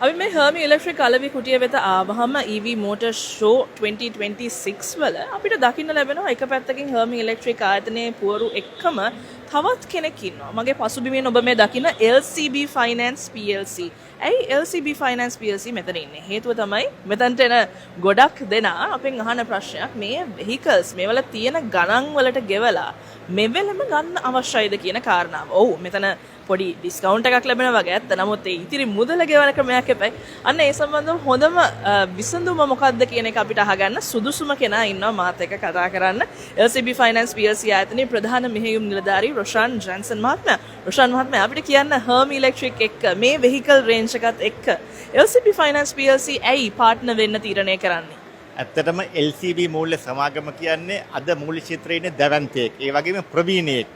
අපි මේ හර්මි ඉලෙක්ට්‍රික් අලවි කුටිය වෙත ආවහම EV motor show 2026 වල අපිට දකින්න ලැබෙනවා එක පැත්තකින් හර්මි ඉලෙක්ට්‍රික් ආයතනයේ පුවරු එක්කම තවත් කෙනෙක් ඉන්නවා. මගේ පසුබිමෙන් ඔබ මේ දකින්න LCB Finance PLC. ඇයි LCB Finance PLC මෙතන ඉන්නේ? හේතුව තමයි මෙතනට එන ගොඩක් දෙනා අපෙන් අහන ප්‍රශ්නයක් මේ vehicles මේවල තියෙන ගණන් වලට ගෙවලා මෙවෙලම ගන්න අවශ්‍යයිද කියන කාරණාව. ඔව් මෙතන පොඩි ඩිස්කවුන්ට් එකක් ලැබෙනවා වගේ ඇත්ත. නමුත් ඒ ඉතිරි මුදල ගෙවන ක්‍රමයක් එපයි. අන්න ඒ සම්බන්ධව හොඳම විසඳුම මොකක්ද කියන එක අපිට අහගන්න සුදුසුම කෙනා ඉන්නවා මාත් එක්ක කතා කරන්න. LCB Finance PLC ආයතනයේ ප්‍රධාන මෙහෙයුම් නිලධාරී රොෂාන් ජැන්සන් මහත්මයා. රොෂාන් මහත්මයා අපිට කියන්න හර්මි ඉලෙක්ට්‍රික් එක්ක මේ vehicle range එකත් එක්ක LCB Finance PLC ඇයි පාර්ට්නර් වෙන්න තීරණය කරන්නේ? ඇත්තටම LCB මූල්‍ය සමාගම කියන්නේ අද මූල්‍ය ක්ෂේත්‍රයේ ඉන්න දැවැන්තයෙක්. ඒ වගේම ප්‍රවීණයෙක්.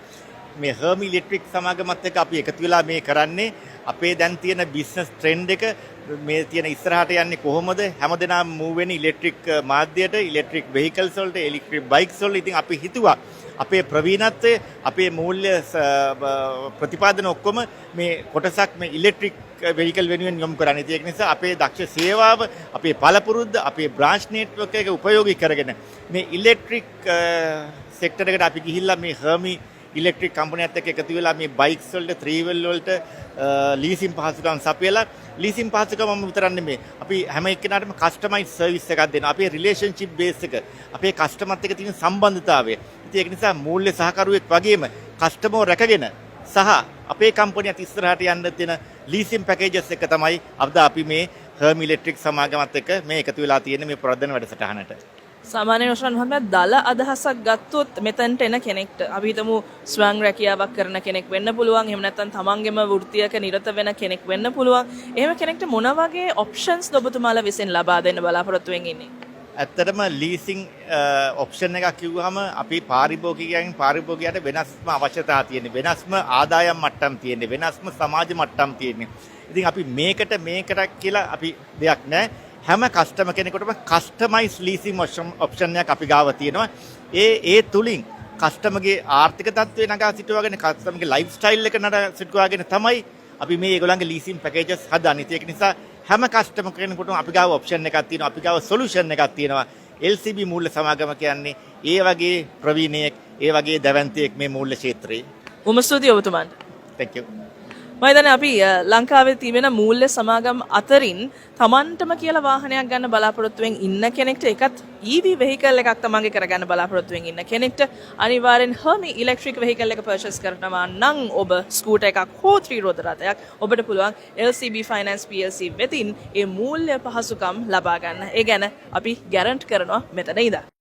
මේ හර්මි ඉලෙක්ට්‍රික් සමාගමත් එක්ක අපි එකතු වෙලා මේ කරන්නේ අපේ දැන් තියෙන බිස්නස් ට්‍රෙන්ඩ් එක මේ තියෙන ඉස්සරහට යන්නේ කොහොමද හැමදෙනාම මූව් වෙන්නේ ඉලෙක්ට්‍රික් මාධ්‍යයට ඉලෙක්ට්‍රික් වෙහිකල්ස් වලට ඉලෙක්ට්‍රික් බයික්ස් වලට. ඉතින් අපි හිතුවා අපේ ප්‍රවීණත්වය අපේ මූල්‍ය ප්‍රතිපාදන ඔක්කොම මේ කොටසක් මේ ඉලෙක්ට්‍රික් වෙහිකල් වෙනුවෙන් යොමු කරන්නේ. ඒක නිසා අපේ දක්ෂ සේවාව අපේ පළපුරුද්ද අපේ බ්‍රාන්ච් නෙට්වර්ක් එක උපයෝගී කරගෙන මේ ඉලෙක්ට්‍රික් සෙක්ටර් එකට අපි ගිහිල්ලා මේ හර්මි ඉලෙක්ට්‍රික් කම්පනියත් එක්ක එකතු වෙලා මේ බයික්ස් වලට 3 wheel වලට ලීසින් පහසුකම් සපයලා ලීසින් පහසුකම විතරක් නෙමෙයි අපි හැම එක්කෙනාටම කස්ටමයිස් සර්විස් එකක් දෙනවා. අපේ රිලේෂන්ෂිප් බේස් එක අපේ කස්ටමර්ත් එක්ක තියෙන සම්බන්ධතාවය. ඉතින් ඒක නිසා මූල්‍ය සහකරුවෙක් වගේම කස්ටමර් රැකගෙන සහ අපේ කම්පනියත් ඉස්සරහට යන්න තියෙන ලීසින් පැකේජස් එක තමයි අද අපි මේ හර්මි ඉලෙක්ට්‍රික් සමාගමත් එක්ක මේ එකතු වෙලා තියෙන මේ ප්‍රවර්ධන වැඩසටහනට. සාමාන්‍ය රොෂාන් මහත්මයා දල අදහසක් ගත්තොත් මෙතනට එන කෙනෙක්ට අපි හිතමු ස්වයං රැකියාවක් කරන කෙනෙක් වෙන්න පුළුවන්. එහෙම නැත්නම් තමන්ගේම වෘත්තියක නිරත වෙන කෙනෙක් වෙන්න පුළුවන්. එහෙම කෙනෙක්ට මොන වගේ ඔප්ෂන්ස් ඔබතුමාලා විසින් ලබා දෙන්න බලාපොරොත්තු වෙමින් ඉන්නේ? ඇත්තටම ලීසින් ඔප්ෂන් එකක් කිව්වහම අපි පාරිභෝගිකයන්ට වෙනස්ම අවශ්‍යතා තියෙන වෙනස්ම ආදායම් මට්ටම් තියෙන වෙනස්ම සමාජ මට්ටම් තියෙන. ඉතින් අපි මේකට කියලා අපි දෙයක් නැහැ. හැම කස්ටමර් කෙනෙකුටම කස්ටමයිස් ලීසින් ඔප්ෂන් එකක් අපි ගාව තියෙනවා. ඒ තුලින් කස්ටමර්ගේ ආර්ථික තත්ත්වය නගා සිටුවාගෙන කස්ටමර්ගේ ලයිෆ් ස්ටයිල් එක නගා සිටුවාගෙන තමයි අපි මේ ඒගොල්ලන්ගේ ලීසින් පැකේජස් හදන්නේ. ඒක නිසා හැම කස්ටමර් කෙනෙකුටම අපි ගාව ඔප්ෂන් එකක් තියෙනවා. අපි ගාව සොලියුෂන් එකක් තියෙනවා. LCB මූල්‍ය සමාගම කියන්නේ ඒ වගේ ප්‍රවීණයෙක්, ඒ වගේ දැවැන්තයෙක් මේ මූල්‍ය ක්ෂේත්‍රයේ. උමස්තුතියි ඔබතුමාන්ට. Thank you. මම හිතන්නේ අපි ලංකාවේ තිබෙන මූල්‍ය සමාගම් අතරින් Tamanටම කියලා වාහනයක් ගන්න බලාපොරොත්තු වෙමින් ඉන්න කෙනෙක්ට ඒකත් EV vehicle එකක් තමන්ගේ කරගන්න බලාපොරොත්තු වෙමින් ඉන්න කෙනෙක්ට අනිවාර්යෙන් හර්මි ඉලෙක්ට්‍රික් vehicle එක purchase කරනවා නම් ඔබ ස්කූටර් එකක් හෝ 3 රෝද රථයක් ඔබට පුළුවන් LCB Finance PLC වෙතින් ඒ මූල්‍ය පහසුකම් ලබා ගන්න. ඒ ගැන අපි ගැරන්ට් කරනවා මෙතන ඉඳන්.